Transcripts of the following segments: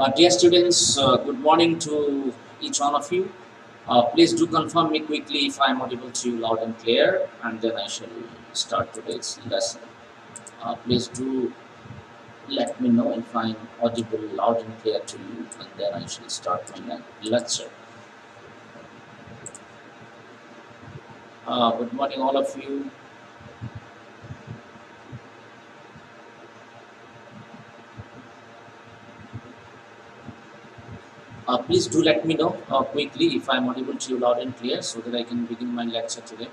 Dear students, good morning to each one of you. Please do confirm me quickly if I am audible to you loud and clear, and then I shall start today's lesson. Please do let me know if I am audible loud and clear to you, and then I shall start my lecture. Good morning, all of you. Please do let me know quickly if I am audible to you loud and clear so that I can begin my lecture today.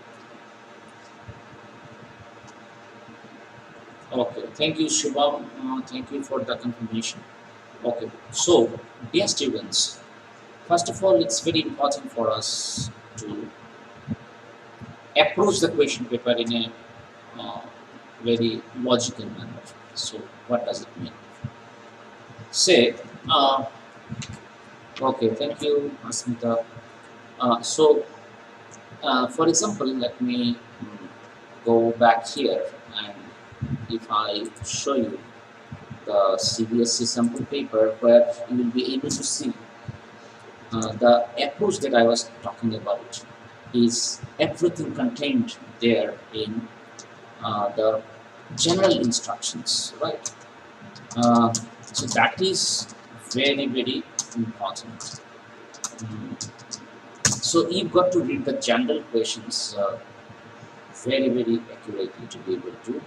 Okay, thank you, Shubham. Thank you for the confirmation. Okay, so dear students, first of all, it's very important for us to approach the question paper in a very logical manner. So, what does it mean? Say, okay, thank you, Asmita. For example, let me go back here, and if I show you the CBSE sample paper, where you will be able to see the approach that I was talking about is everything contained there in the general instructions, right? So that is very, very important. So you've got to read the general questions very, very accurately to be able to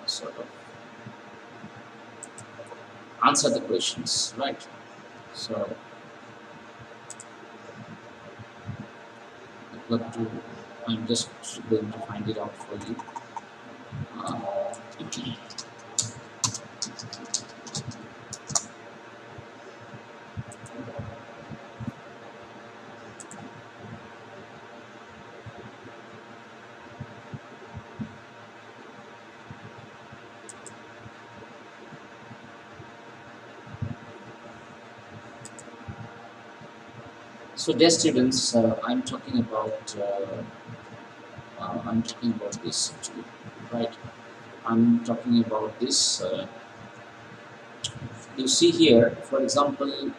sort of answer the questions, right? So I'm just going to find it out for you. So, dear students, I'm talking about this actually, right? I'm talking about this. You see here, for example,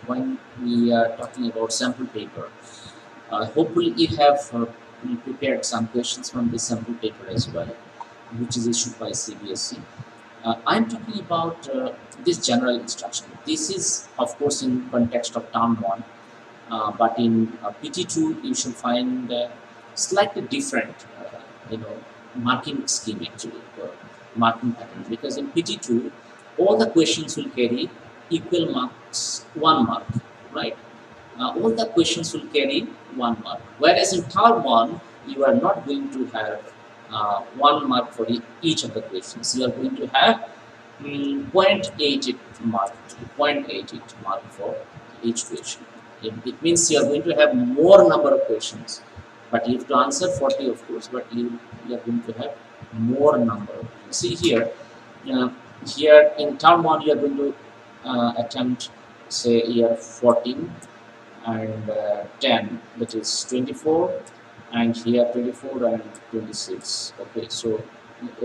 when we are talking about sample paper, hopefully you have prepared some questions from this sample paper as well, which is issued by CBSE. I'm talking about this general instruction. This is, of course, in context of term 1. But in PT2, you should find slightly different, marking scheme actually, marking pattern. Because in PT2, all the questions will carry equal marks, 1 mark, right? All the questions will carry 1 mark. Whereas in term 1, you are not going to have 1 mark for each of the questions. You are going to have 0.88 mark, 0.88 mark for each question. It means you are going to have more number of questions, but you have to answer 40, of course, but you are going to have more number. See here, here in term 1, you are going to attempt, say, year 14 and 10, that is 24, and here 24 and 26. Okay, so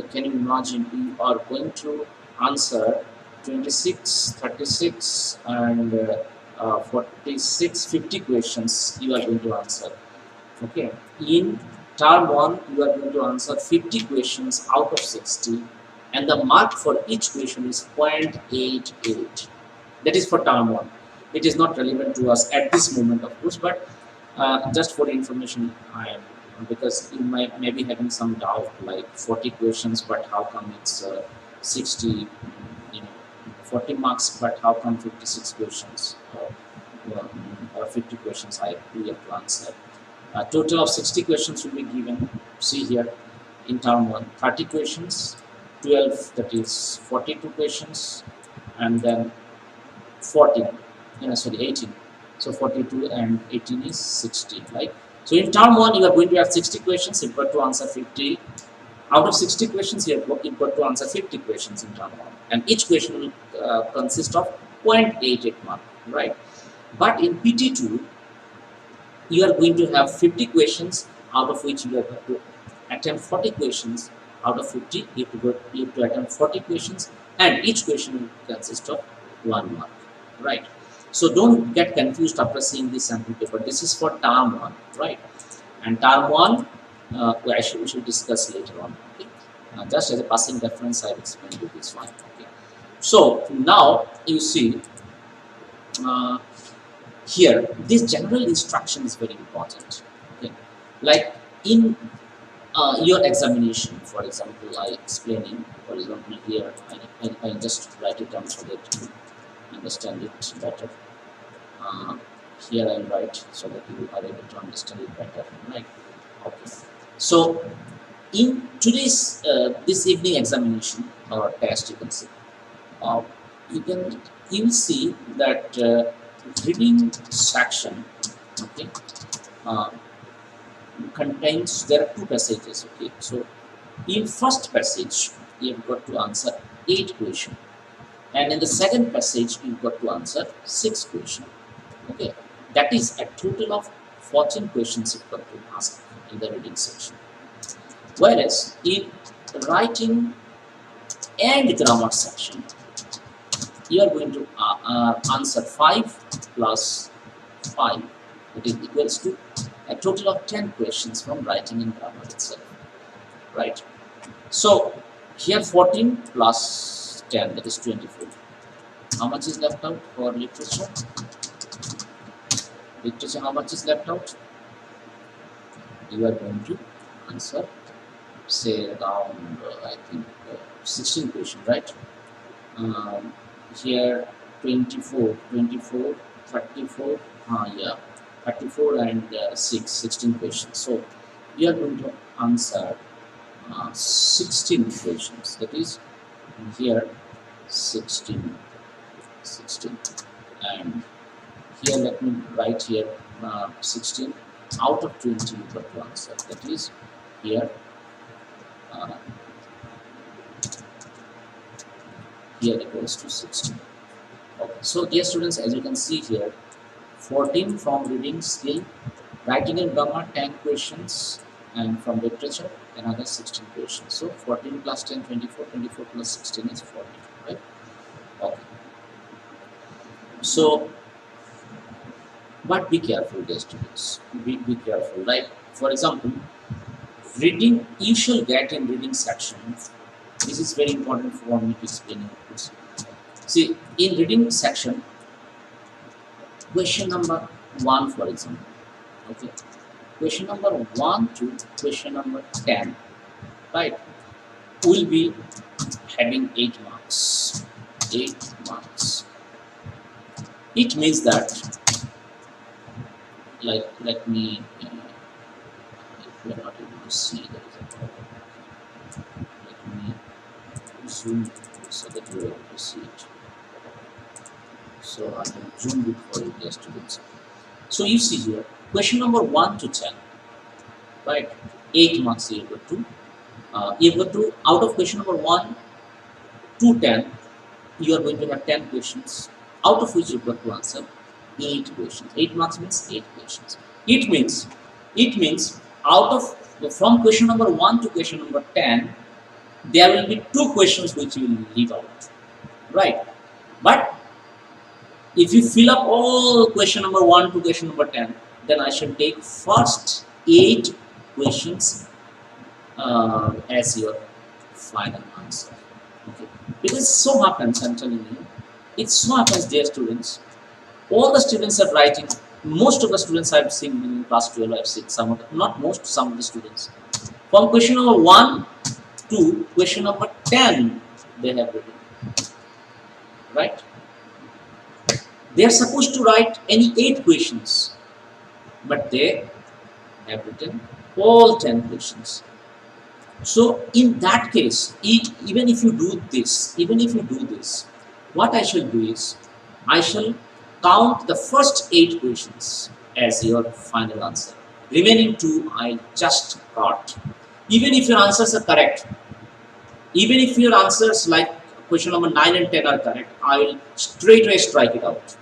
can you imagine you are going to answer 26, 36, and 46, 50 questions you are going to answer. Okay, in term 1, you are going to answer 50 questions out of 60, and the mark for each question is 0.88. That is for term 1. It is not relevant to us at this moment, of course, but just for information, because you may be having some doubt, like 40 questions, but how come it's 60, 40 marks, but how come 56 questions or 50 questions we have to answer. A total of 60 questions will be given. See here, in term 1, 30 questions, 12, that is 42 questions, and then 14, 18. So 42 and 18 is 60, right? So in term 1, you are going to have 60 questions, you've got to answer 50. Out of 60 questions, you've got to answer 50 questions in term 1. And each question will consist of 0.88 mark, right? But in PT2, you are going to have 50 questions, out of which you have to attempt 40 questions, Out of 50, you have to attempt 40 questions, and each question will consist of 1 mark, right? So don't get confused after seeing this sample paper. This is for term 1, right? And term 1, we should discuss later on. Okay? Just as a passing reference, I will explain you this one. Okay? So now you see uh, here, this general instruction is very important. Okay? Like in your examination, for example, I explaining, for example, here, I just write it down so that you understand it better. Uh, Here I write so that you are able to understand it better, right? Okay. So in today's this evening examination or test, you can see, uh, you can you will see that reading section, okay, uh, contains, there are two passages. Okay, so in first passage you have got to answer 8 questions, and in the second passage you've got to answer 6 questions. Okay, that is a total of 14 questions you've got to ask in the reading section. Whereas in writing and grammar section, you are going to answer 5 plus 5, that is equals to a total of 10 questions from writing and grammar itself, right? So here 14 plus 10, that is 24. How much is left out for literature? Literature, how much is left out? You are going to answer, say, around, I think, 16 questions, right? Here 24, 34, yeah, 34 and 16 questions. So you are going to answer 16 questions. That is here 16, and here let me write here 16 out of 20 you got to answer. That is here here equals to 16. Okay. So dear students, as you can see here, 14 from reading skill, writing and grammar 10 questions, and from literature another 16 questions. So 14 plus 10, 24, 24 plus 16 is 40, right? Okay. So, but be careful, dear students. Be careful. Like, for example, reading, you shall get in reading section. This is very important for me to explain it. See, in reading section, question number 1, for example, okay, question number 1 to question number 10, right, will be having 8 marks. 8 marks. It means that, like, let me, if you are not able to see, there is a problem. Let me zoom so that you are able to see it. So I can zoom it for you, dear students. So you see here, question number 1 to 10, right? 8 marks you got to, out of question number 1 to 10, you are going to have 10 questions, out of which you got to answer 8 questions. 8 marks means 8 questions. It means out of, from question number 1 to question number 10, there will be 2 questions which you will leave out, right? But if you fill up all question number 1 to question number 10, then I shall take first 8 questions as your final answer. Okay. Because so happens, I'm telling you, it so happens, dear students, all the students are writing, most of the students I've seen in class 12, I've seen some of the, not most, some of the students, from question number 1 to question number 10, they have written, right? They are supposed to write any 8 questions, but they have written all 10 questions. So in that case, even if you do this, what I shall do is, I shall count the first 8 questions as your final answer. Remaining 2, I'll just cut. Even if your answers are correct, even if your answers like question number 9 and 10 are correct, I will straight away strike it out.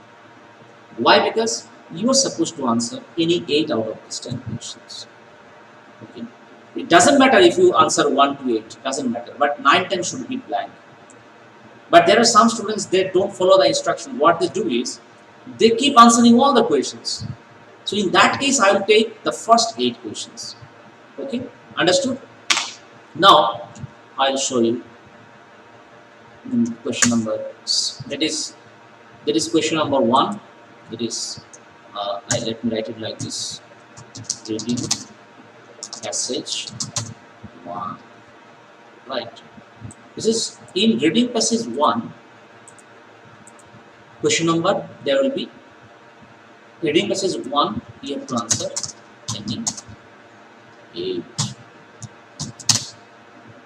Why? Because you are supposed to answer any 8 out of these 10 questions. Okay. It doesn't matter if you answer 1 to 8, doesn't matter, but 9, 10 should be blank. But there are some students, they don't follow the instruction. What they do is, they keep answering all the questions. So in that case, I will take the first 8 questions. Okay, understood? Now, I will show you question number, that is question number 1. That is, let me write it like this: reading passage 1. Right. This is in reading passage 1. Question number, there will be reading passage 1. You have to answer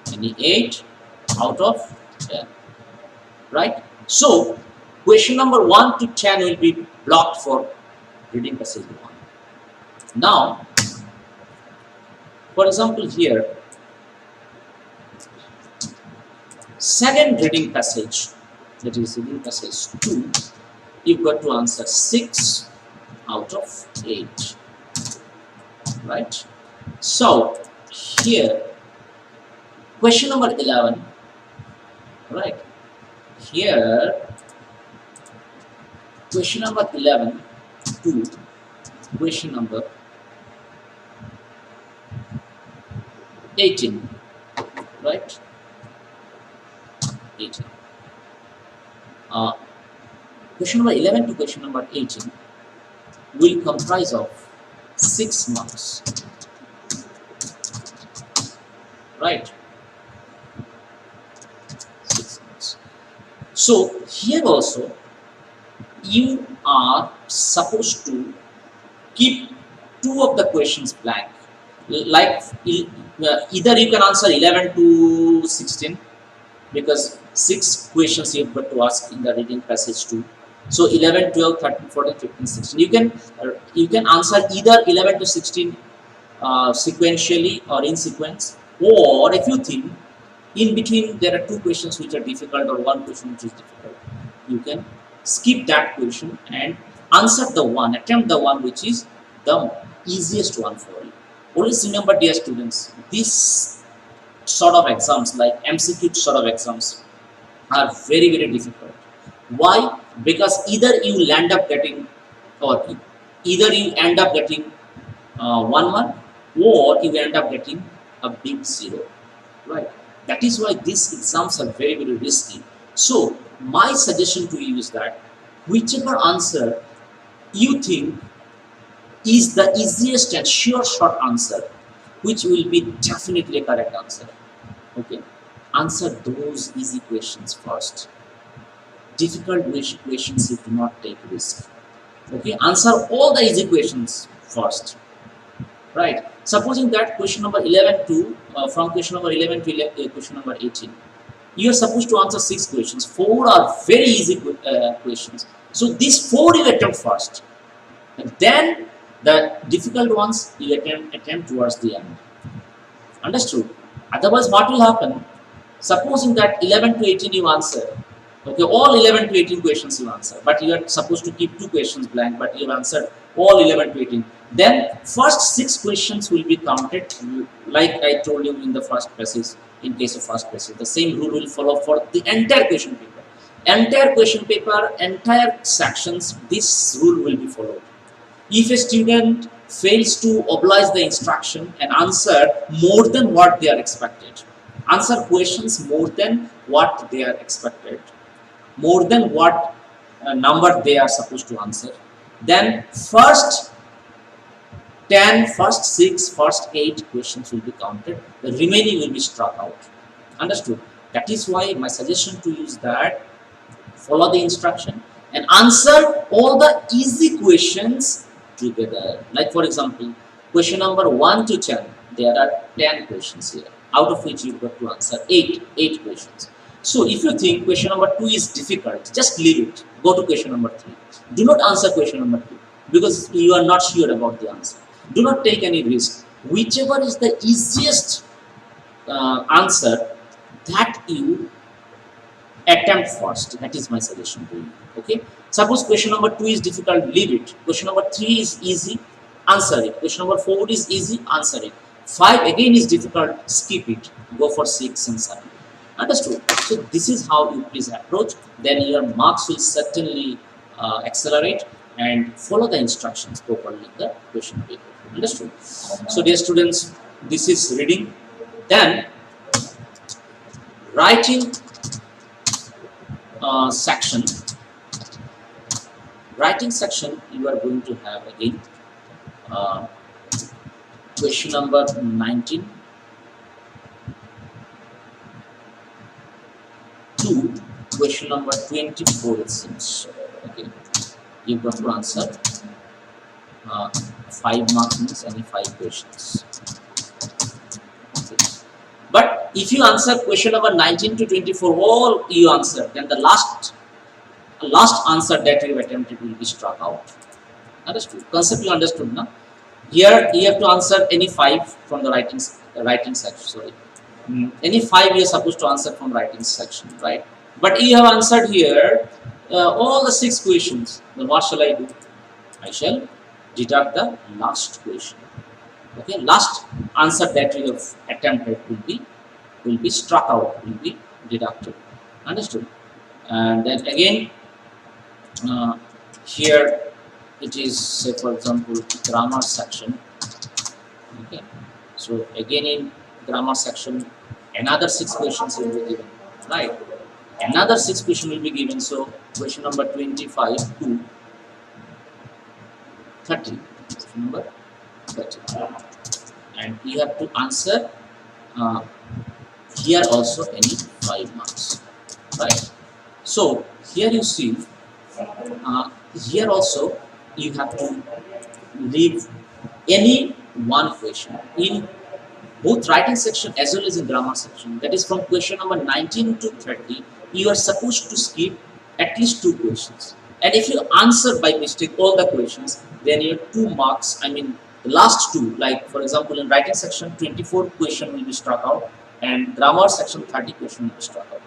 any 8 out of 10. Right. So question number 1 to 10 will be blocked for reading passage 1. Now, for example, here, second reading passage, that is reading passage 2, you've got to answer 6 out of 8. Right. So here, question number 11. Right. Here, question number 11 to question number 18. Right. 18. Question number 11 to question number 18 will comprise of 6 marks. Right. 6 marks. So here also, you are supposed to keep 2 of the questions blank. Like either you can answer 11 to 16, because 6 questions you have got to ask in the reading passage 2. So 11, 12, 13, 14, 15, 16. You can answer either 11 to 16 sequentially or in sequence, or if you think in between there are 2 questions which are difficult or 1 question which is difficult, you can skip that question and answer the one, attempt the one which is the easiest one for you. Always remember, dear students, these sort of exams, like MCQ sort of exams, are very, very difficult. Why? Because either you end up getting 1 1, or you end up getting a big 0. Right? That is why these exams are very, very risky. So my suggestion to you is that whichever answer you think is the easiest and sure short answer, which will be definitely a correct answer. Okay, answer those easy questions first. Difficult questions, you do not take risk. Okay, answer all the easy questions first. Right. Supposing that question number 11 to from question number 11 to question number 18, you are supposed to answer 6 questions. 4 are very easy questions. So these 4 you attempt first, and then the difficult ones you attempt towards the end. Understood? Otherwise, what will happen? Supposing that 11 to 18 you answer, okay, all 11 to 18 questions you answer, but you are supposed to keep 2 questions blank, but you have answered all 11 to 18. Then first 6 questions will be counted, like I told you in the first passage. In case of first passage, the same rule will follow for the entire question paper. Entire question paper, entire sections, this rule will be followed. If a student fails to oblige the instruction and answer more than what they are expected, answer questions more than what they are expected, more than what number they are supposed to answer, then first 10, first 6, first 8 questions will be counted. The remaining will be struck out. Understood? That is why my suggestion to you is that follow the instruction and answer all the easy questions together. Like for example, question number 1 to 10, there are 10 questions here, out of which you've got to answer 8 questions. So if you think question number 2 is difficult, just leave it. Go to question number 3. Do not answer question number 2 because you are not sure about the answer. Do not take any risk. Whichever is the easiest answer, that you attempt first. That is my suggestion to you. Okay. Suppose question number 2 is difficult, leave it. Question number 3 is easy, answer it. Question number 4 is easy, answer it. 5 again is difficult, skip it, go for 6 and 7. Understood? So this is how you please approach, then your marks will certainly accelerate, and follow the instructions properly in the question paper. Understood? So dear students, this is reading. Then writing section. Writing section, you are going to have again question number 19 to question number 24, it seems. Okay, you've got to answer 5 marks means any 5 questions. Okay. But if you answer question number 19 to 24 all you answer, then the last answer that you attempted will be struck out. Understood? Concept you understood now? Here you have to answer any 5 from the writing section. Sorry, any 5 you are supposed to answer from writing section, right? But you have answered here all the 6 questions. Then what shall I do? I shall deduct the last question. Okay, last answer that you have attempted will be struck out, will be deducted. Understood? And then again here it is, say for example, grammar section. Okay, so again in grammar section another 6 questions will be given, right? Another 6 questions will be given. So question number 25 to 30, question number 30, and you have to answer here also any 5 marks, right? So here you see here also you have to leave any one question in both writing section as well as in grammar section. That is from question number 19 to 30 you are supposed to skip at least 2 questions, and if you answer by mistake all the questions, then your 2 marks, I mean the last 2, like for example in writing section 24 question will be struck out, and grammar section 30 question will be struck out.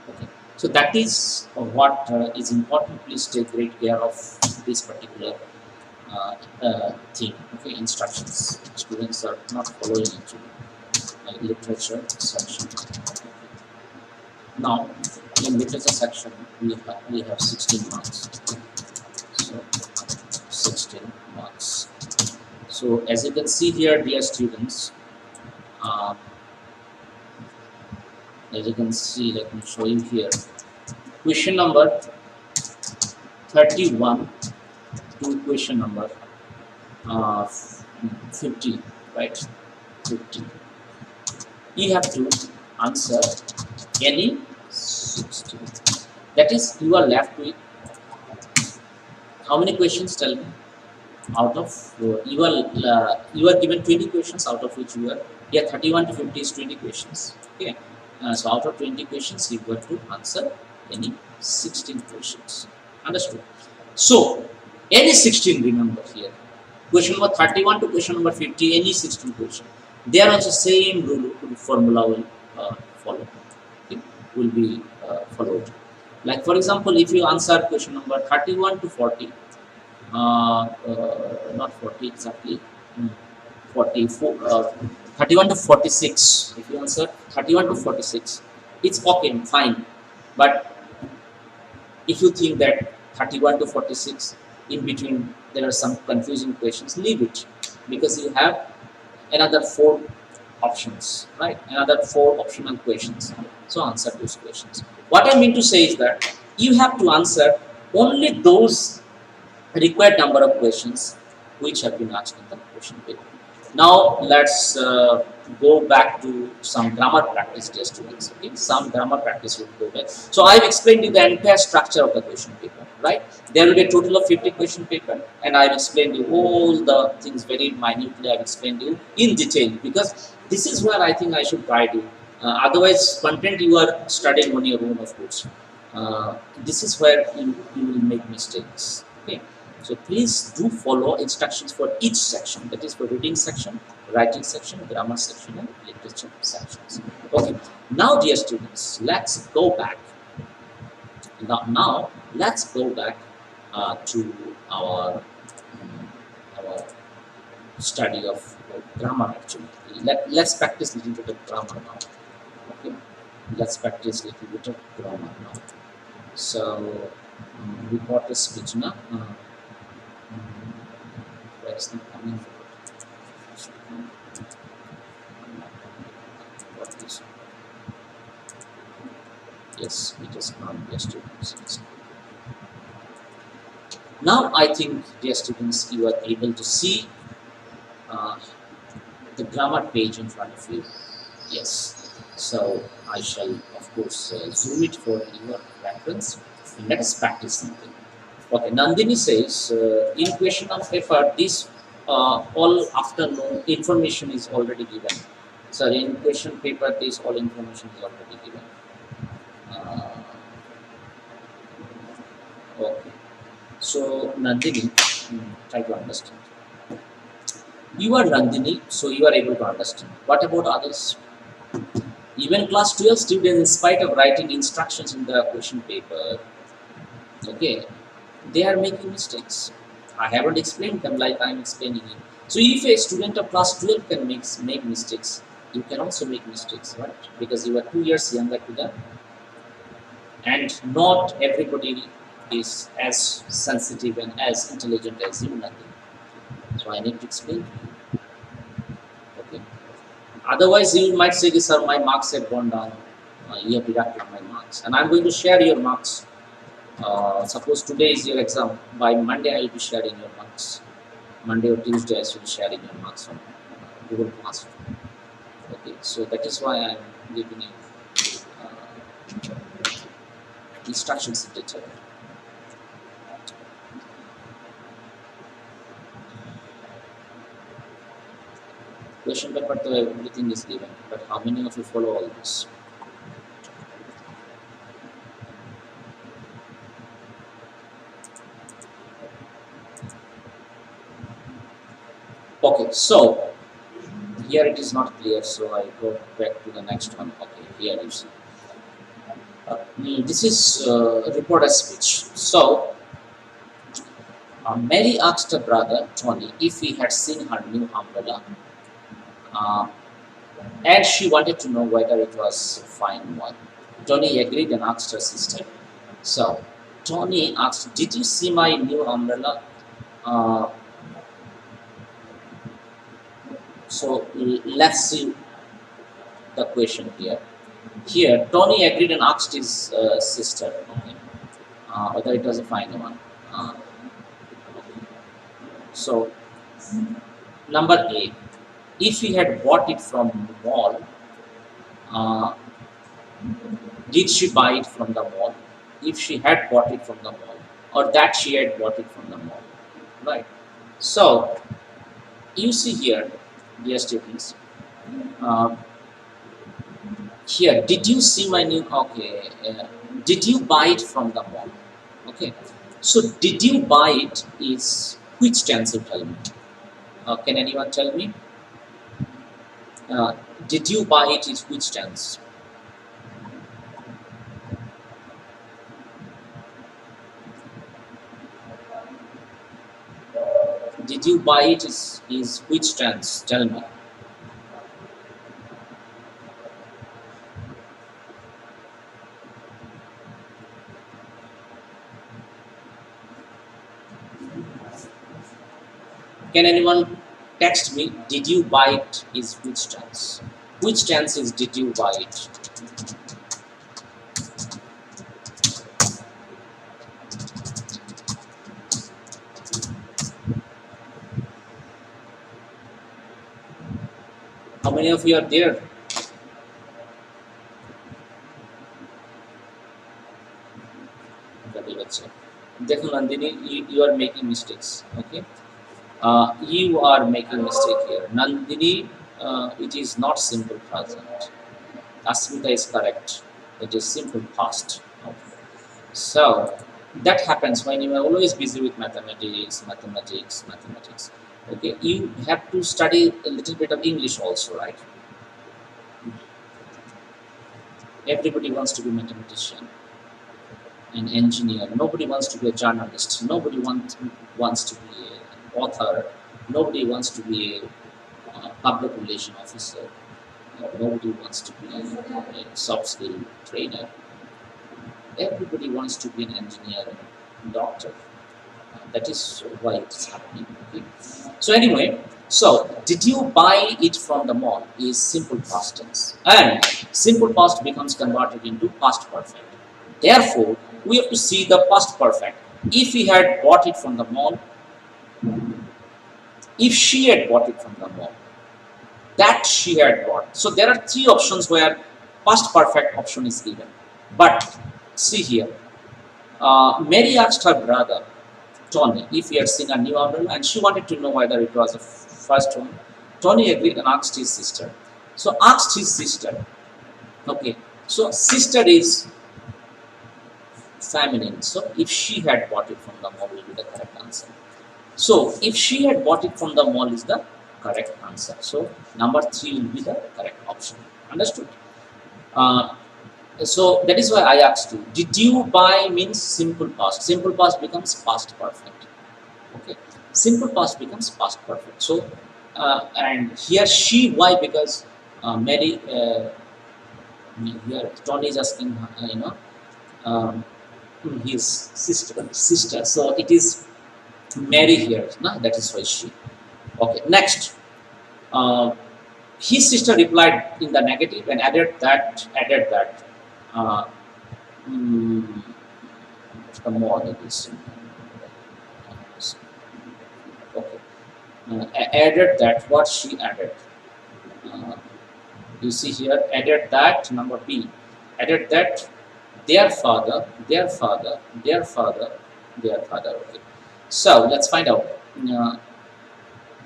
Okay, so that is what is important. Please take great care of this particular thing. Okay, instructions students are not following actually. Literature section. Now in literature section we have 16 marks. So 16 marks. So as you can see here, dear students, as you can see, let me show you here, question number 31 to question number 50, right? 50. You have to answer any 16. That is, you are left with how many questions? Tell me. Out of you are given 20 questions, out of which you are 31 to 50 is 20 questions. Okay, so out of 20 questions you got to answer any 16 questions. Understood? So any 16, remember here, question number 31 to question number 50, any 16 question, they are also same rule formula will follow. Okay, will be followed. Like for example, if you answer question number 31 to 40, not 40 exactly, 44, 31 to 46, if you answer 31 to 46, it's okay, fine. But if you think that 31 to 46 in between there are some confusing questions, leave it, because you have another 4 options, right? Another 4 optional questions. So answer those questions. What I mean to say is that you have to answer only those required number of questions which have been asked in the question paper. Now let's go back to some grammar practice, dear students. Okay, some grammar practice will go back. So I've explained you the entire structure of the question paper, right? There will be a total of 50 question paper, and I've explained you all the things very minutely. I've explained you in detail, because this is where I think I should guide you. Otherwise, content you are studying on your own, of course. This is where you will make mistakes. Okay. So please do follow instructions for each section. That is for reading section, writing section, grammar section, and literature sections. Okay. Now, dear students, let's go back. Now let's go back to our study of grammar actually. Let's practice a little bit of grammar now. Okay, let's practice a little bit of grammar now. So we got the speech now. Where is the coming? What is? Yes, it is come. Yes, students. Now I think, dear students, you are able to see uh, the grammar page in front of you. Yes. So I shall, of course, zoom it for your reference. Let us practice something. Okay, Nandini says, in question of paper, this all afternoon information is already given. So in question paper, this all information is already given. Uh, okay. So Nandini, try to understand. You are Nandini, so you are able to understand. What about others? Even class 12 students, in spite of writing instructions in the question paper, okay, they are making mistakes. I haven't explained them like I'm explaining it. So if a student of class 12 can make mistakes, you can also make mistakes, right? Because you are 2 years younger to them. And not everybody is as sensitive and as intelligent as you, Nandini. So I need to explain to you. Okay. Otherwise, you might say, sir, my marks have gone down. You have deducted my marks. And I'm going to share your marks. Suppose today is your exam. By Monday, I will be sharing your marks. Monday or Tuesday, I will be sharing your marks on Google Classroom. Okay, so that is why I am giving you instructions in detail. Question paper, though everything is given, but how many of you follow all this? Okay, so here it is not clear, so I go back to the next one. Okay, here you see. This is reporter speech. So, Mary asked her brother Tony if he had seen her new umbrella, and she wanted to know whether it was a fine one. Tony agreed and asked her sister. So, Tony asked, "Did you see my new umbrella?" Uh, let's see the question here. Here, Tony agreed and asked his sister, okay, whether it was a fine one. So, number A, if he had bought it from the mall, uh, did she buy it from the mall? If she had bought it from the mall, or that she had bought it from the mall, right? So, you see here, dear students, uh, here, did you see my new, okay, did you buy it from the mall? Okay, so did you buy it is which tense, you tell me? Can anyone tell me? Uh, did you buy it is which tense? Did you buy it is which tense? Tell me. Can anyone text me? Did you buy it is which tense? Which tense is did you buy it? How many of you are there? Dekho Nandini, you are making mistakes. Okay, you are making mistake here. Nandini, it is not simple present. Asmita is correct. It is simple past. Okay. So that happens when you are always busy with mathematics. Okay, you have to study a little bit of English also, right? Everybody wants to be a mathematician, an engineer. Nobody wants to be a journalist. Nobody wants to be an author. Nobody wants to be a public relation officer. Nobody wants to be a soft skill trainer. Everybody wants to be an engineer and doctor. That is why it's happening. Okay? So anyway, so did you buy it from the mall is simple past tense, and simple past becomes converted into past perfect. Therefore, we have to see the past perfect. If he had bought it from the mall, if she had bought it from the mall, that she had bought. So there are three options where past perfect option is given. But see here, Mary asked her brother Tony if he had seen a new umbrella, and she wanted to know whether it was the first one. Tony agreed and asked his sister. So asked his sister. Okay. So sister is feminine. So if she had bought it from the mall will be the correct answer. So if she had bought it from the mall is the correct answer. So number 3 will be the correct option. Understood? Uh, so that is why I asked you. Did you buy means simple past. Simple past becomes past perfect. Okay. Simple past becomes past perfect. So and here she, why? Because Mary here Tony is asking um, his sister. So it is Mary here. No? That is why she. Okay. Next. Uh, his sister replied in the negative and added that uh, mm, the more that is okay. Added that what she added. Uh, you see here added that number B. Added that their father. Okay. So let's find out. Uh,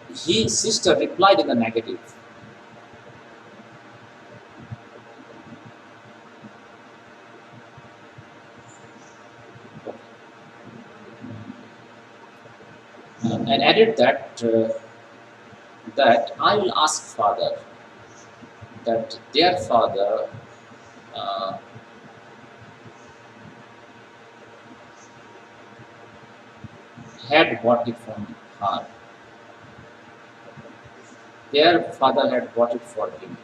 his sister replied in the negative. And added that I will ask father that their father uh, had bought it from her. Their father had bought it for him.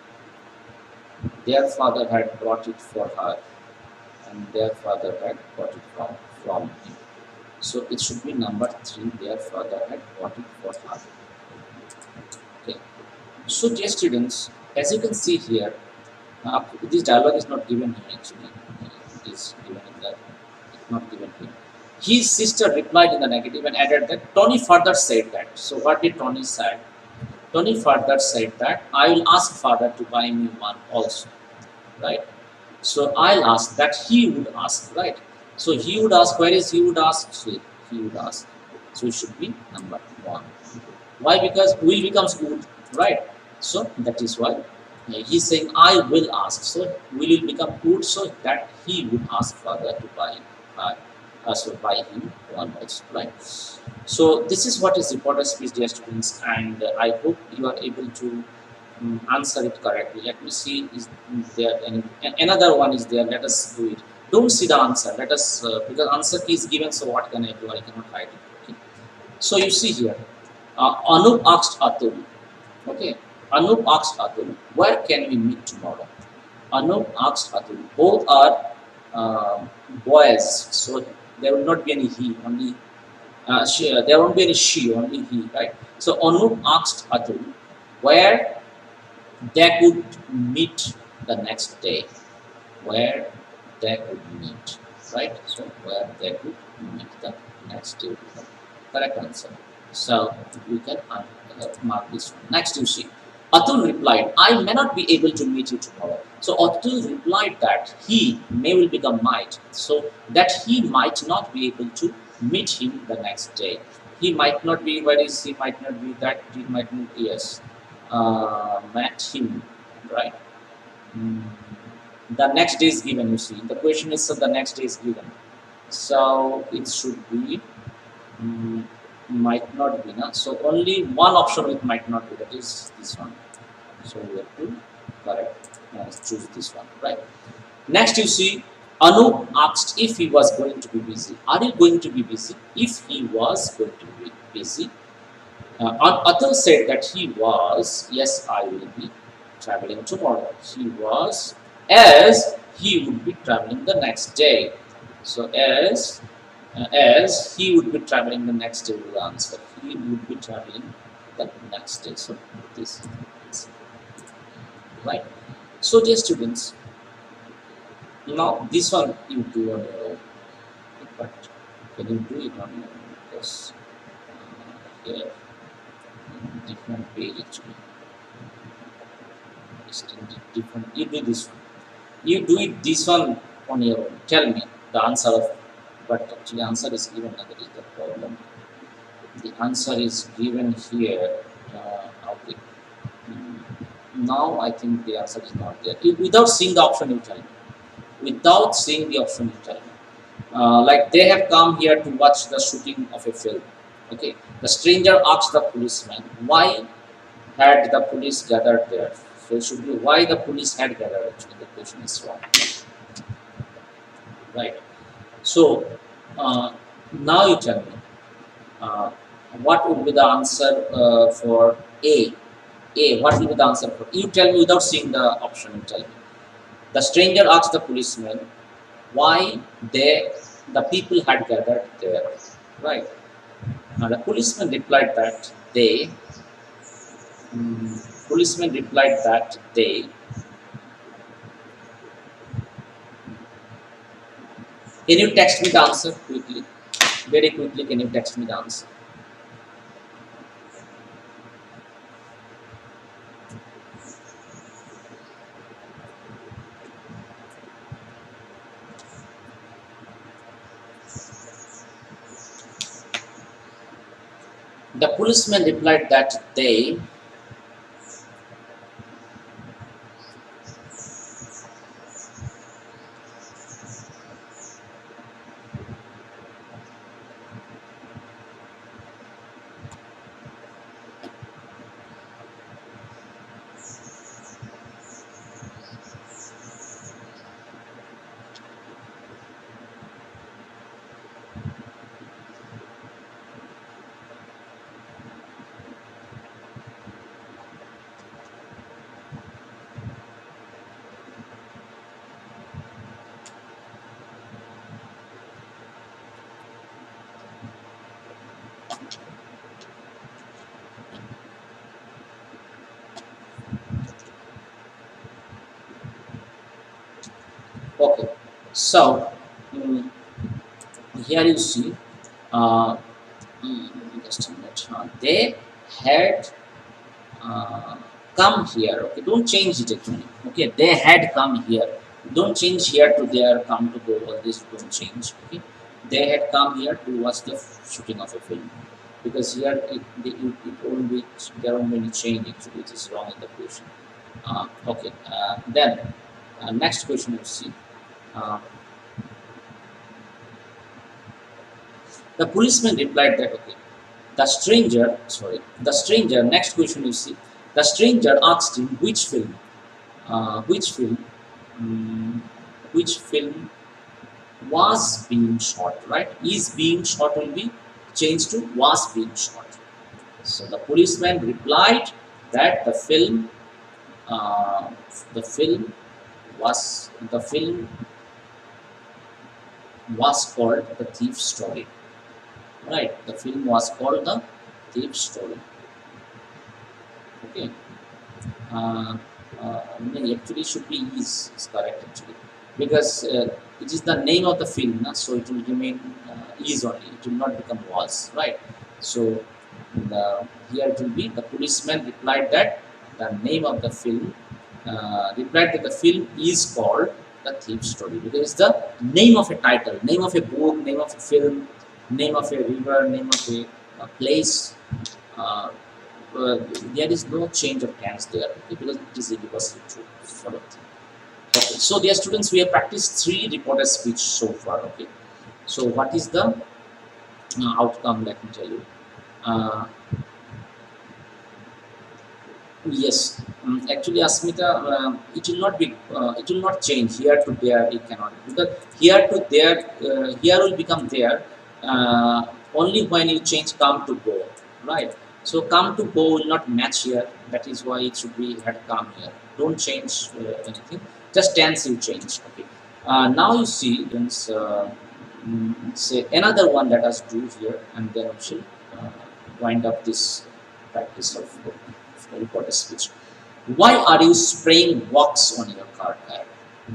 Their father had bought it for her, and their father had bought it from him. So it should be number 3. Their father had bought it for her. Okay. So dear students, as you can see here, this dialogue is not given here actually. It is given in the, not given here. His sister replied in the negative and added that Tony further said that. So what did Tony say? Tony further said that I will ask father to buy me one also, right? So I'll ask that he would ask, right? So he would ask, where is he would ask? So he would ask. So it should be number 1. Why? Because will becomes would, right? So that is why he's saying I will ask. So will become would, so that he would ask father to buy so buy him one also, right? So this is what is reported speech, dear students, and I hope you are able to answer it correctly. Let me see, is there any, another one is there, let us do it. Don't see the answer, let us, because answer key is given, so what can I do? I cannot hide it. Okay. So you see here, Anup asked Atul, okay, Anup asked Atul, where can we meet tomorrow? Anup asked Atul, both are boys, so there will not be any he, only she, there won't be any she, only he, right? So Anup asked Atul where they could meet the next day, where they could meet, right? So where they could meet the next day, correct answer. So we can mark this one. Next you see, Atul replied, I may not be able to meet you tomorrow. So Atul replied that he may will become might, so that he might not be able to meet him the next day. He might not be, where is he might not be, that he might not, yes, met him, right? The next day is given, you see. The question is, so the next day is given. So it should be, might not be, no? So only one option with might not be, that is this one. So we have to correct, choose this one, right? Next you see, Anup asked if he was going to be busy. Are you going to be busy? If he was going to be busy, Atul said that he was, yes, I will be traveling tomorrow. He was, as he would be traveling the next day. So as he would be traveling the next day will answer. He would be traveling the next day. So this is right. So dear students, now this one you do on your own. But can you do it on your own? Because here different page actually. Just in different. You do this one. You do it this one on your own. Tell me the answer of. But actually, answer is given. That is the problem. The answer is given here. Okay. Now I think the answer is not there. Without seeing the option, you tell me. Without seeing the option, you tell me. Like they have come here to watch the shooting of a film. Okay. The stranger asked the policeman, why had the police gathered there? So it should be why the police had gathered. Actually, the question is wrong. Right. So now you tell me what would be the answer for A. A. What will be the answer for? You tell me without seeing the option. You tell me. The stranger asked the policeman why the people had gathered there. Right. The policeman replied that they. Policeman replied that they. Can you text me the answer quickly? Very quickly, can you text me the answer? The policeman replied that they. Okay, so here you see, uh, just a minute. They had uh, come here. Okay, don't change it actually. Okay, they had come here. Don't change here to there, come to go. All this don't change. Okay, they had come here to watch the shooting of a film. Because here it won't be, there won't be any change actually, which is wrong in the question. Okay, then next question you see. Uh, the policeman replied that okay. The stranger. Next question you see. The stranger asked him which film, which film, um, which film was being shot. Right? Is being shot will be changed to was being shot. So the policeman replied that uh, the film the film was called The Thief Story. Right? The film was called The Thief Story. Okay. No, actually should be is correct actually because it is the name of the film, so it will remain is only. It will not become was. Right? So here it will be the policeman replied that the name of the film replied that the film is called The Thief Story because it's the name of a title, name of a book, name of a film, name of a river, name of a place. Uh, there is no change of tense there okay, because it is universally true sort of thing. Okay, so dear students, we have practiced 3 reported speech so far. Okay, so what is the outcome? Let me tell you. Uh, Yes, actually, Asmita, it will not be, it will not change here to there. It cannot because here to there, here will become there only when you change come to go, right? So come to go will not match here. That is why it should be had come here. Don't change anything. Just tense you change. Okay. Now you see, say another one. Let us do here, and then we shall uh, wind up this practice of reporter speech. Why are you spraying wax on your car tire?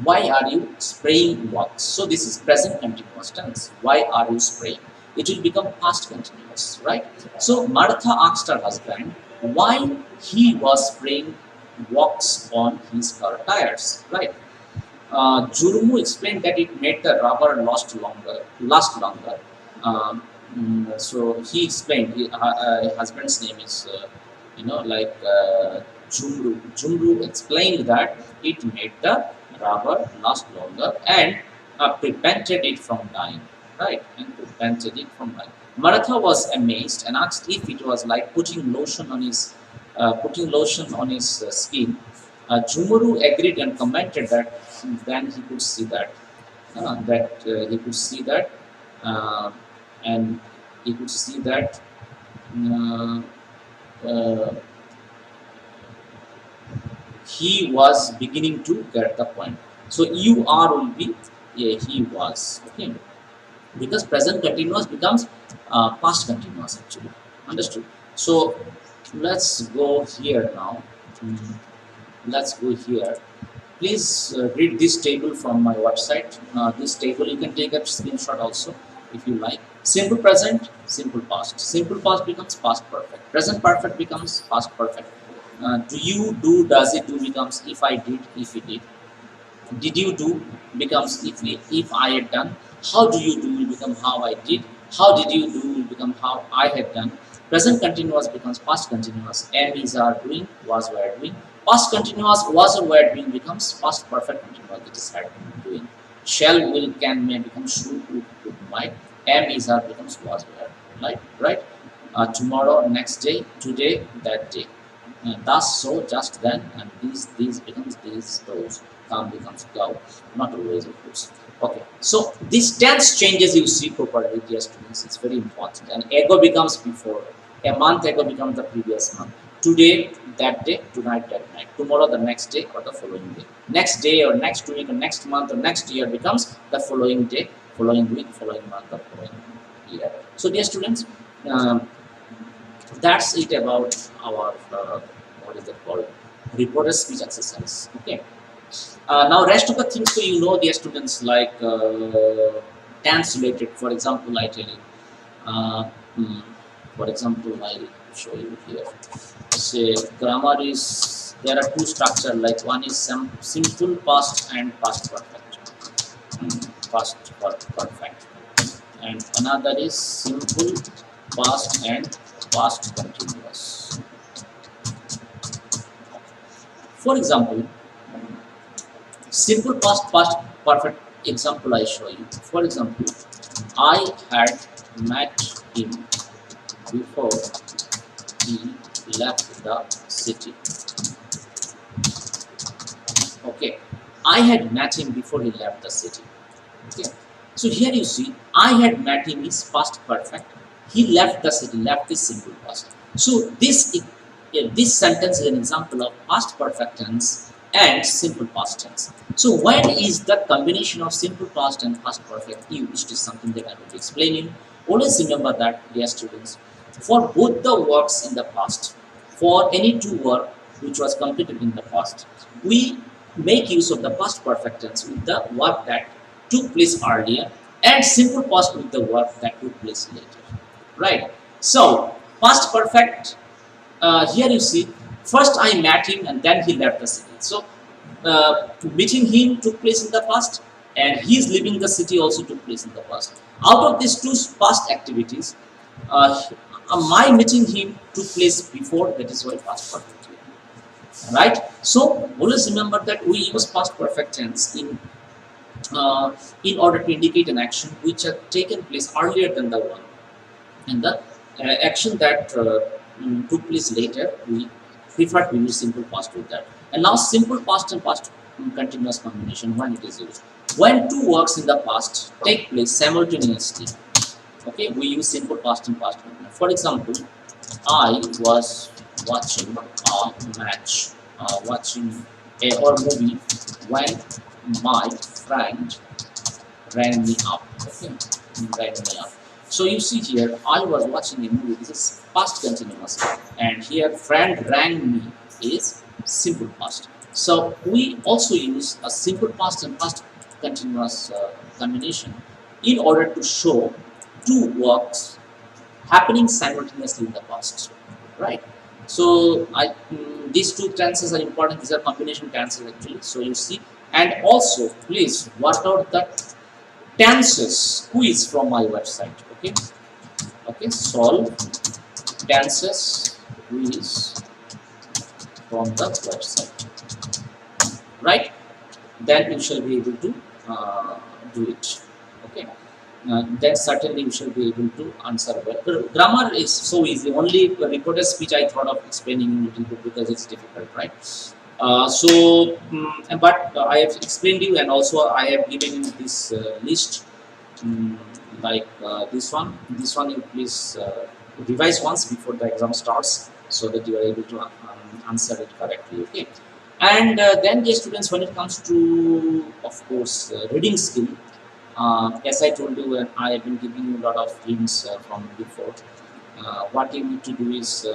Why are you spraying wax? So this is present continuous tense. Why are you spraying? It will become past continuous, right? So Martha asked her husband why he was spraying wax on his car tires, right? Jurmu explained that it made the rubber last longer. So he explained, husband's name is, Jumru. Jumru explained that it made the rubber last longer and prevented it from dying, right? And prevented it from dying. Maratha was amazed and asked if it was like putting lotion on his skin. Jumuru agreed and commented that then he could see he could see that, uh, and he could see that uh, uh, he was beginning to get the point. So you are will be, yeah, he was, okay, because present continuous becomes past continuous actually. Understood? So let's go here now. Mm, let's go here. Please read this table from my website. This table you can take a screenshot also if you like. Simple present, simple past. Simple past becomes past perfect. Present perfect becomes past perfect. Do you, do, does it, do becomes if I did, if he did. Did you do becomes if I had done. How do you do will become how I did. How did you do will become how I had done. Present continuous becomes past continuous. Am, is, are doing, was, were doing. Past continuous was or were doing becomes past perfect continuous, that is had been doing. Shall, will, can, may becomes should, would, might. Am, is, are becomes was, were. Right? Tomorrow, next day, today, that day. Thus, so, just then, and these becomes these, those. Come becomes go, not always of course. Okay, so this tense changes you see properly, dear students. It's very important. And ago becomes before. A month ago becomes the previous month. Today, that day, tonight, that night. Tomorrow, the next day, or the following day. Next day, or next week, or next month, or next year becomes the following day, following week, following month, or following year. So, dear students, that's it about our what is that called, reporter speech exercise. Okay. Now rest of the things, so you know, dear students, like tense related. For example, I tell you. Uh, hmm, for example, I'll show you here. Say grammar is, there are two structure. Like one is simple past and past perfect. Past perfect, and another is simple past and past continuous. For example, simple past perfect example I show you. For example, I had met him before he left the city. Okay, I had met him before he left the city. Okay, so here you see, I had met him is past perfect. He left the city. Left is simple past. So this sentence is an example of past perfect tense and simple past tense. So when is the combination of simple past and past perfect used is something that I will be explaining. Always remember that, dear students, for both the works in the past, for any two work which was completed in the past, we make use of the past perfect tense with the work that took place earlier and simple past with the work that took place later. Right? So past perfect, here you see, first I met him and then he left the city. So meeting him took place in the past and his leaving the city also took place in the past. Out of these two past activities, my meeting him took place before, that is why past perfect. Right? So always remember that we use past perfect tense in order to indicate an action which had taken place earlier than the one, and the action that took place later, we prefer to use simple past with that. And now simple past and past continuous combination, when it is used, when two works in the past take place simultaneously. Okay, we use simple past and past continuous. For example, I was watching a match, watching a or movie when my friend rang me up. Okay, rang me up. So you see here, I was watching a movie. This is past continuous, and here friend rang me is simple past. So we also use a simple past and past continuous combination in order to show two works happening simultaneously in the past, right? So these two tenses are important. These are combination tenses actually. So you see, and also please work out the tenses quiz from my website. Okay, okay, solve tenses quiz from the website, right? Then you shall be able to do it. Okay. Then certainly you shall be able to answer well. Grammar is so easy. Only recorded speech I thought of explaining a little bit because it's difficult, right? But I have explained you, and also I have given you this list, um, like this one. This one you please revise once before the exam starts, so that you are able to answer it correctly. Okay. And then, dear students, when it comes to, of course, reading skill, as I told you, I have been giving you a lot of hints from before. What you need to do is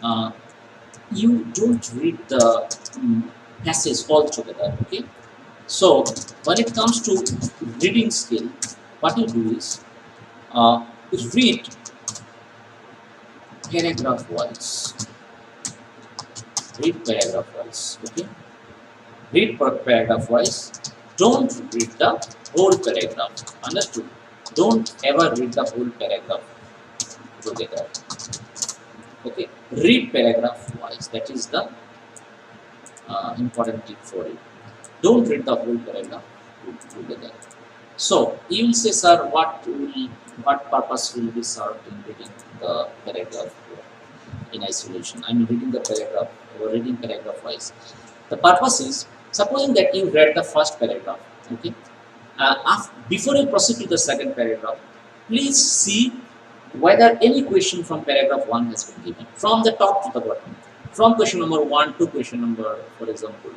uh, you don't read the passage altogether. Okay, so when it comes to reading skill, what you do is read paragraph wise. Read paragraph wise. Okay, read per paragraph wise. Don't read the whole paragraph. Understood? Don't ever read the whole paragraph together. Okay, read paragraph wise. That is the important tip for you. Don't read the whole paragraph together. So you will say, sir, what purpose will be served in reading the paragraph in isolation? I mean, reading the paragraph or reading paragraph wise. The purpose is, supposing that you read the first paragraph. Okay, before you proceed to the second paragraph, please see whether any question from paragraph 1 has been given from the top to the bottom, from question number 1 to question number, for example,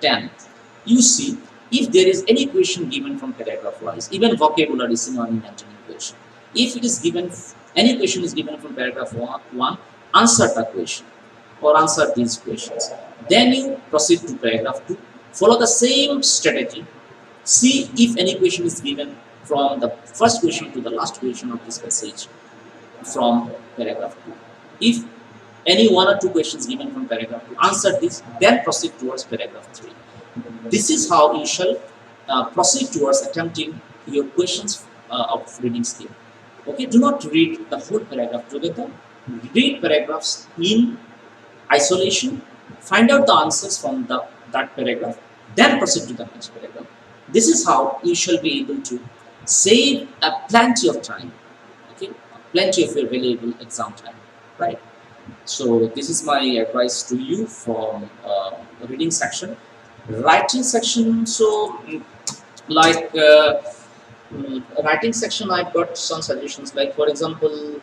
10. You see if there is any question given from paragraph wise, even vocabulary, synonym, antonym question. If it is given, any question is given from paragraph 1, answer the question or answer these questions. Then you proceed to paragraph 2, follow the same strategy. See if any question is given from the first question to the last question of this passage from paragraph 2. If any one or two questions given from paragraph 2, answer this, then proceed towards paragraph 3. This is how you shall proceed towards attempting your questions of reading skill. Okay, do not read the whole paragraph together. Read paragraphs in isolation, find out the answers from that paragraph, then proceed to the next paragraph. This is how you shall be able to save plenty of time, okay, plenty of your valuable exam time, right? So this is my advice to you from reading section. Writing section, so like writing section, I've got some suggestions, like for example,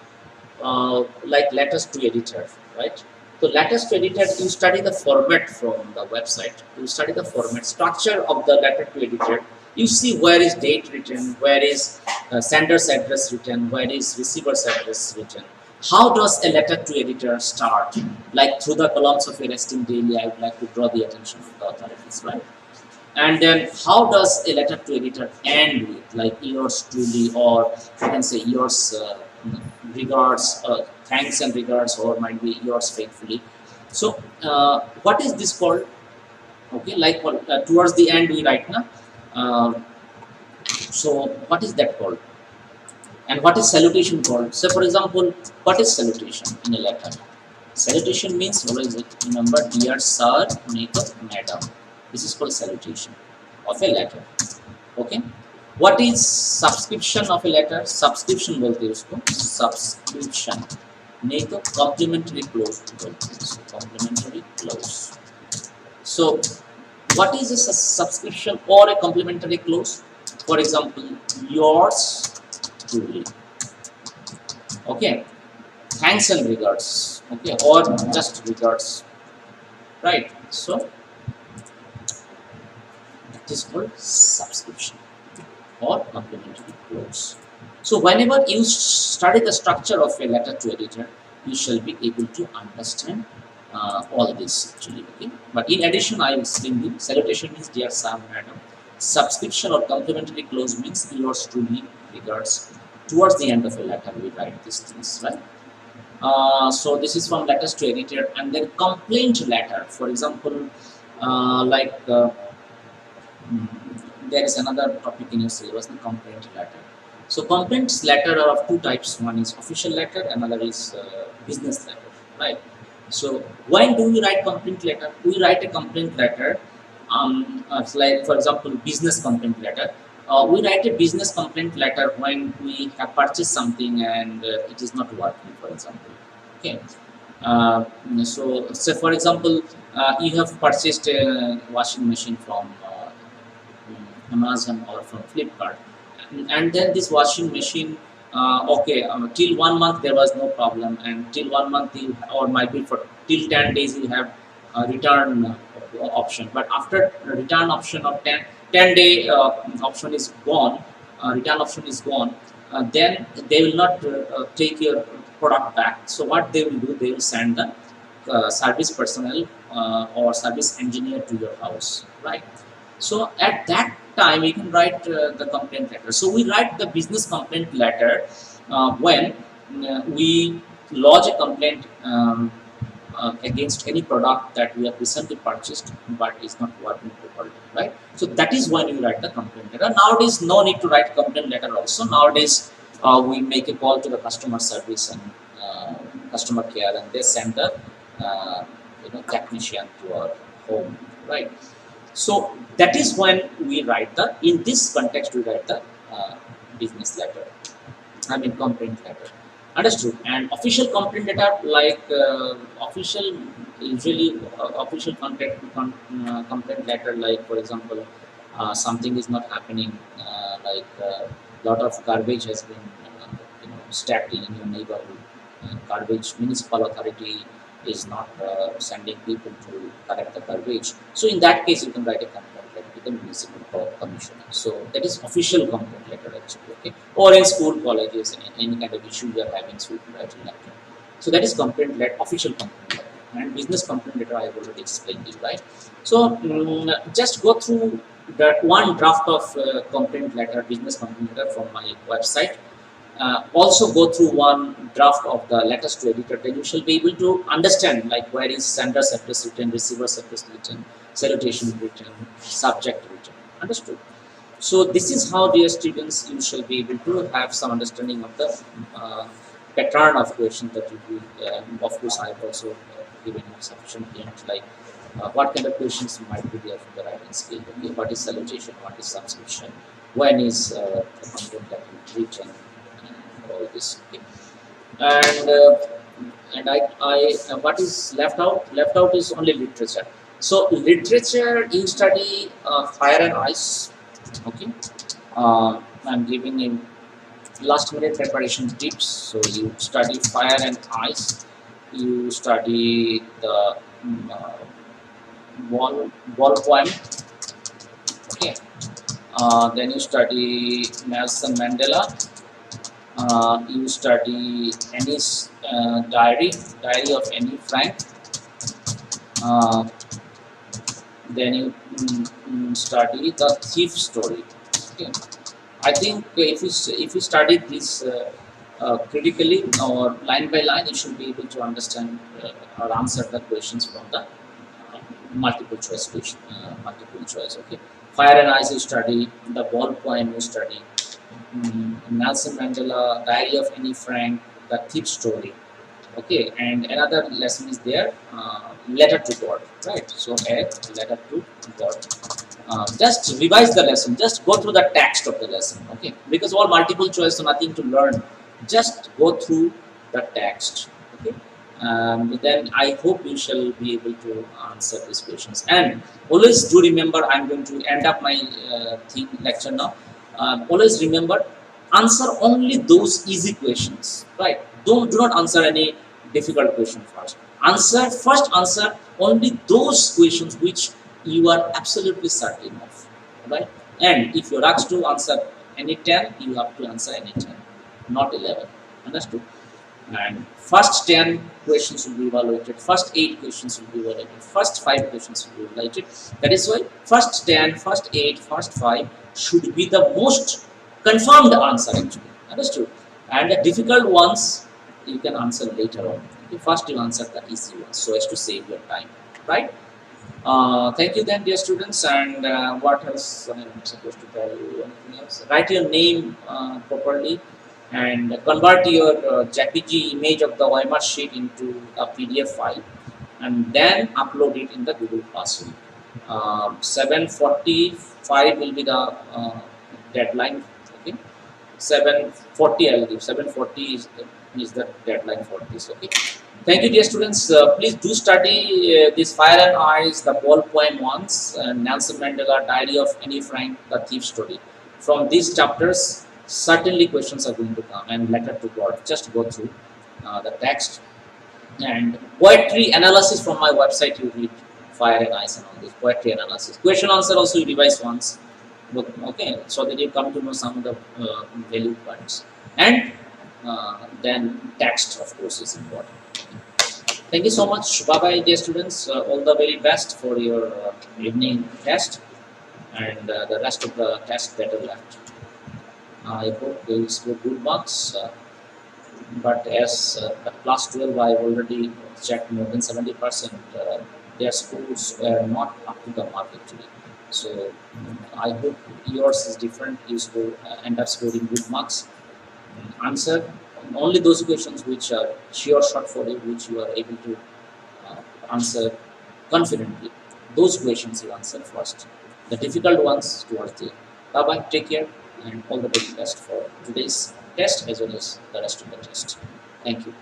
like letters to editor, right? So letters to editor, you study the format from the website. You study the format structure of the letter to editor. You see where is date written, where is sender's address written, where is receiver's address written. How does a letter to editor start? Like through the columns of your esteem daily, I would like to draw the attention of the authorities, right? And then how does a letter to editor end with, like yours truly, or you can say yours regards, thanks and regards, or might be yours faithfully. So what is this called? Okay, like towards the end we write now. So what is that called? And what is salutation called? So for example, what is salutation in a letter? Salutation means, what is it? Remember, dear sir, makeup, madam. This is called salutation of a letter. Okay. What is subscription of a letter? Subscription बोलते हैं उसको. Subscription. नहीं तो complimentary clause बोलते हैं उसको. Complimentary clause. So, what is a subscription or a complimentary clause? For example, yours truly. Okay, thanks and regards. Okay, or just regards, right? So that is called subscription or complementary clause. So whenever you study the structure of a letter to editor, you shall be able to understand all this actually. Okay, but in addition, I will explain you. Salutation means dear Sam, madam. Subscription or complementary clause means yours truly regards. Towards the end of a letter, we write these things, right? So this is from letters to editor, and then complaint letter. For example, like there is another topic in your syllabus, the complaint letter. So complaints letter are of two types. One is official letter, another is business letter, right? So when do we write complaint letter? We write a complaint letter, like for example, business complaint letter. We write a business complaint letter when we have purchased something and it is not working, for example. Okay. Uh, so for example, you have purchased a washing machine from Amazon or from Flipkart, and then this washing machine, okay, till 1 month there was no problem, and till 1 month you, or might be for till 10 days you have return option, but after return option of 10 day option is gone, return option is gone, then they will not take your product back. So what they will do, they will send the service personnel or service engineer to your house, right? So at that time, we can write the complaint letter. So we write the business complaint letter when we lodge a complaint against any product that we have recently purchased but is not working properly, right? So that is when you write the complaint letter. Nowadays, no need to write complaint letter also. Nowadays, we make a call to the customer service and customer care, and they send the technician to our home, right? So that is when we write the, in this context, we write the business letter, I mean complaint letter. Understood? And official complaint letter, like official, usually official complaint letter, like for example, something is not happening, like lot of garbage has been stacked in your neighborhood. Garbage municipal authority is not sending people to collect the garbage. So in that case, you can write a complaint letter to the municipal commissioner. So that is official complaint letter actually. Okay, or in school, colleges, any kind of issue you are having, so you can write a letter. So that is complaint letter, official complaint letter. And business complaint letter, I have already explained you, right? So just go through that one draft of complaint letter, business complaint letter from my website. Also go through one draft of the letters to editor, then you shall be able to understand like where is sender's address written, receiver's address written, salutation written, subject written. Understood? So this is how, dear students, you shall be able to have some understanding of the pattern of questions that you will. Of course, I have also given you sufficient hint like what kind of questions might be there from the writing skill. Okay, what is salutation? What is subscription? When is the content that you written? All this. Okay. And what is left out? Left out is only literature. So literature, you study fire and ice. Okay. I'm giving you last minute preparation tips. So you study fire and ice. You study the wall poem. Okay. Then you study Nelson Mandela. You study Annie's diary of Annie Frank. Then you study the thief story. Okay. I think if you study this critically or line by line, you should be able to understand or answer the questions from the multiple choice question. Multiple choice. Okay. Fire and Ice you study, the wall poem you study. Nelson Mandela, Diary of Annie Frank, the thief story. Okay, and another lesson is there, letter to God, right? So a letter to God. Just revise the lesson. Just go through the text of the lesson. Okay, because all multiple choice, so nothing to learn. Just go through the text. Okay, then I hope you shall be able to answer these questions. And always do remember, I'm going to end up my lecture now. Always remember, answer only those easy questions, right? Do not answer any difficult question first. Answer only those questions which you are absolutely certain of, right? And if you're asked to answer any 10, you have to answer any 10, not 11. Understood? And first 10 questions will be evaluated, first 8 questions will be evaluated, first 5 questions will be evaluated. That is why first 10, first 8, first 5 should be the most confirmed answer actually. Understood? And the difficult ones you can answer later on. Okay, first you answer the easy ones so as to save your time, right? Thank you then, dear students. And what else I am supposed to tell you? Anything else? Write your name properly and convert your JPG image of the OMR sheet into a PDF file and then upload it in the Google Classroom. 7:45 will be the deadline. Okay, 7:40 I will give. 7:40 is the deadline for this. Okay. Thank you, dear students. Please do study this Fire and Ice, the ball poem once, Nelson Mandela, Diary of Anne Frank, the Thief Story. From these chapters, certainly questions are going to come, and Letter to God. Just go through the text and poetry analysis from my website. You read Fire and Ice and all this poetry analysis. Question answer also you revise once. Okay, so that you come to know some of the value points, and then text, of course, is important. Thank you so much. Bye bye, dear students. All the very best for your evening test and the rest of the tests that are left. I hope they will score good marks. But as class 12, I've already checked more than 70%. Their scores were not up to the mark actually. So I hope yours is different. You end up scoring good marks. Answer only those questions which are sure shot for you, which you are able to answer confidently. Those questions you answer first. The difficult ones towards the end. Bye bye, take care, and all the very best for today's test as well as the rest of the test. Thank you.